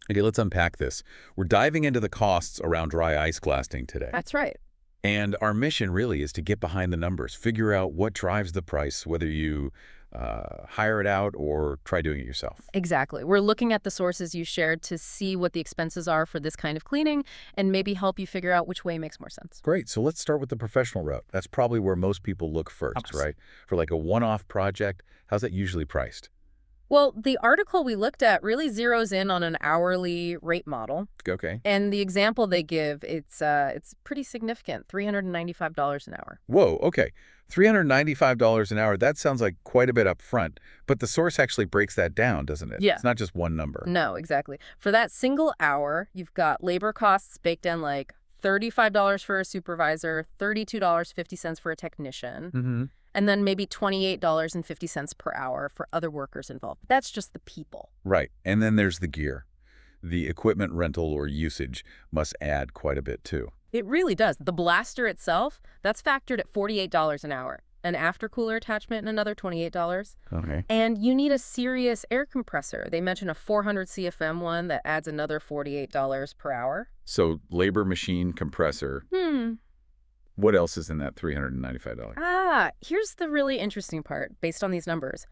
Okay, let's unpack this. We're diving into the costs around dry ice blasting today. That's right. And our mission really is to get behind the numbers, figure out what drives the price, whether you hire it out or try doing it yourself. Exactly. We're looking at the sources you shared to see what the expenses are for this kind of cleaning and maybe help you figure out which way makes more sense. Great. So let's start with the professional route. That's probably where most people look first, Yes. right? For like a one-off project, how's that usually priced? Well, the article we looked at really zeroes in on an hourly rate model. Okay. And the example they give, it's pretty significant, $395 an hour. Whoa, okay. $395 an hour, that sounds like quite a bit up front, but the source actually breaks that down, doesn't it? Yeah. It's not just one number. No, exactly. For that single hour, you've got labor costs baked in like $35 for a supervisor, $32.50 for a technician, Mm-hmm. and then maybe $28.50 per hour for other workers involved. That's just the people. Right. And then there's the gear. The equipment rental or usage must add quite a bit too. It really does. The blaster itself, that's factored at $48 an hour. An after-cooler attachment and another $28. Okay. And you need a serious air compressor. They mention a 400 CFM one that adds another $48 per hour. So labor, machine, compressor. What else is in that $395? Here's the really interesting part based on these numbers.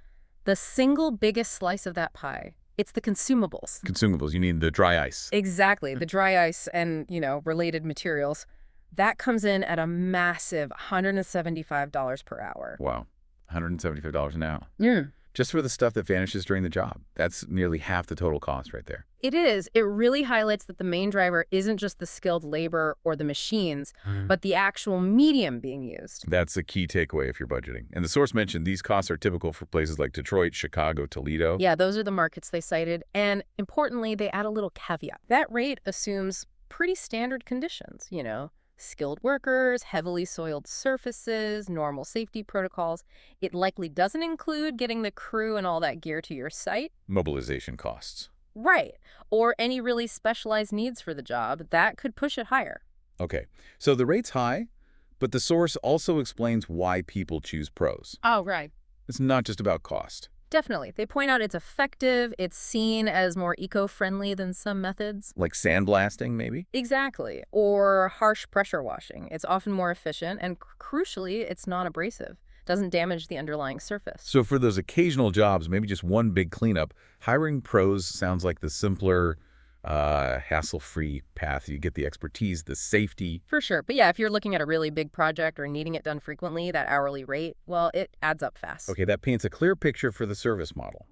The single biggest slice of that pie, it's the consumables. Consumables, you need the dry ice. Exactly. The dry ice and, related materials. That comes in at a massive $175 per hour. Wow. $175 an hour. Yeah. Just for the stuff that vanishes during the job. That's nearly half the total cost right there. It is. It really highlights that the main driver isn't just the skilled labor or the machines, but the actual medium being used. That's a key takeaway if you're budgeting. And the source mentioned these costs are typical for places like Detroit, Chicago, Toledo. Yeah, those are the markets they cited. And importantly, they add a little caveat. That rate assumes pretty standard conditions, skilled workers, heavily soiled surfaces, normal safety protocols. It likely doesn't include getting the crew and all that gear to your site. Mobilization costs. Right. Or any really specialized needs for the job. That could push it higher. Okay, so the rate's high, but the source also explains why people choose pros. Oh, right. It's not just about cost. Definitely. They point out it's effective, it's seen as more eco-friendly than some methods. Like sandblasting, maybe? Exactly. Or harsh pressure washing. It's often more efficient, and crucially, it's non-abrasive. Doesn't damage the underlying surface. So for those occasional jobs, maybe just one big cleanup, hiring pros sounds like the simpler, hassle-free path. You get the expertise, the safety. For sure. But yeah, if you're looking at a really big project or needing it done frequently, that hourly rate, well, it adds up fast. Okay, that paints a clear picture for the service model.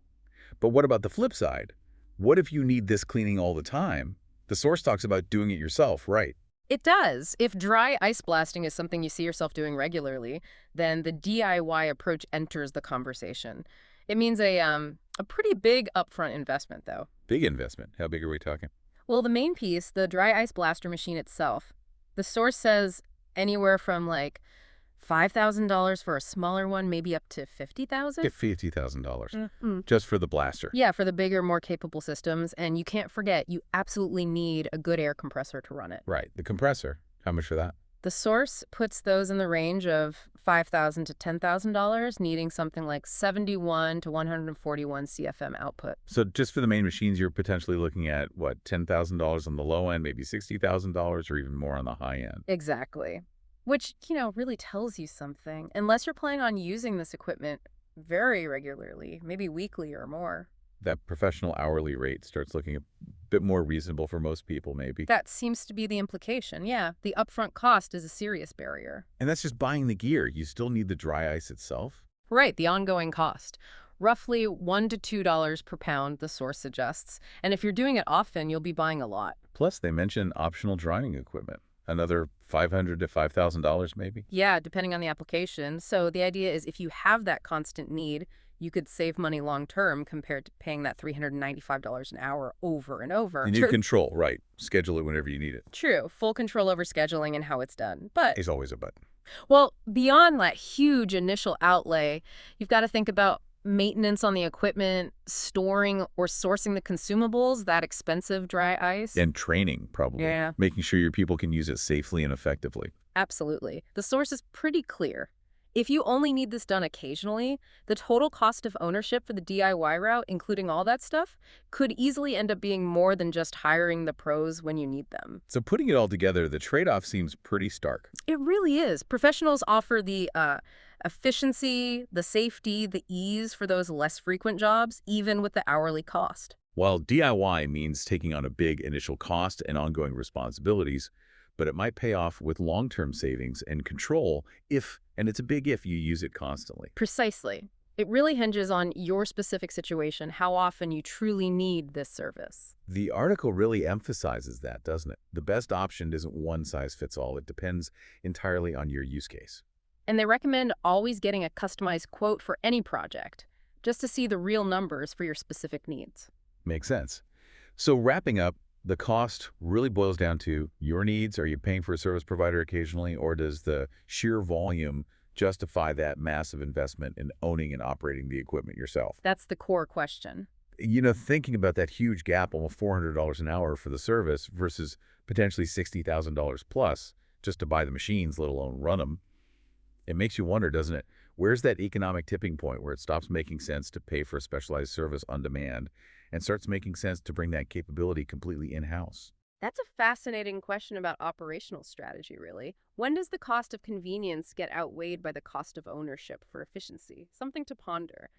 But what about the flip side? What if you need this cleaning all the time? The source talks about doing it yourself, right? It does. If dry ice blasting is something you see yourself doing regularly, then the DIY approach enters the conversation. It means a pretty big upfront investment, though. Big investment. How big are we talking? Well, the main piece, the dry ice blaster machine itself, the source says anywhere from like $5,000 for a smaller one, maybe up to $50,000. $50,000 just for the blaster. Yeah, for the bigger, more capable systems. And you can't forget, you absolutely need a good air compressor to run it. Right. The compressor. How much for that? The source puts those in the range of $5,000 to $10,000, needing something like 71 to 141 CFM output. So just for the main machines, you're potentially looking at, what, $10,000 on the low end, maybe $60,000 or even more on the high end. Exactly. Which, really tells you something. Unless you're planning on using this equipment very regularly, maybe weekly or more. That professional hourly rate starts looking a bit more reasonable for most people, maybe. That seems to be the implication, yeah. The upfront cost is a serious barrier. And that's just buying the gear. You still need the dry ice itself. Right, the ongoing cost. Roughly $1 to $2 per pound, the source suggests. And if you're doing it often, you'll be buying a lot. Plus, they mention optional drying equipment. Another $500 to $5,000 maybe? Yeah, depending on the application. So the idea is if you have that constant need, you could save money long term compared to paying that $395 an hour over and over. And you control, right. Schedule it whenever you need it. True. Full control over scheduling and how it's done. But, Is always a but. well, beyond that huge initial outlay, you've got to think about maintenance on the equipment, storing or sourcing the consumables, that expensive dry ice. And training, probably. Yeah. Making sure your people can use it safely and effectively. Absolutely. The source is pretty clear. If you only need this done occasionally, the total cost of ownership for the DIY route, including all that stuff, could easily end up being more than just hiring the pros when you need them. So putting it all together, the trade-off seems pretty stark. It really is. Professionals offer the efficiency, the safety, the ease for those less frequent jobs, even with the hourly cost. While DIY means taking on a big initial cost and ongoing responsibilities, but it might pay off with long-term savings and control if, and it's a big if, you use it constantly. Precisely. It really hinges on your specific situation, how often you truly need this service. The article really emphasizes that, doesn't it? The best option isn't one size fits all. It depends entirely on your use case. And they recommend always getting a customized quote for any project, just to see the real numbers for your specific needs. Makes sense. So wrapping up, the cost really boils down to your needs. Are you paying for a service provider occasionally, or does the sheer volume justify that massive investment in owning and operating the equipment yourself? That's the core question. Thinking about that huge gap, almost $400 an hour for the service versus potentially $60,000 plus just to buy the machines, let alone run them, it makes you wonder, doesn't it? Where's that economic tipping point where it stops making sense to pay for a specialized service on demand and starts making sense to bring that capability completely in-house? That's a fascinating question about operational strategy, really. When does the cost of convenience get outweighed by the cost of ownership for efficiency? Something to ponder.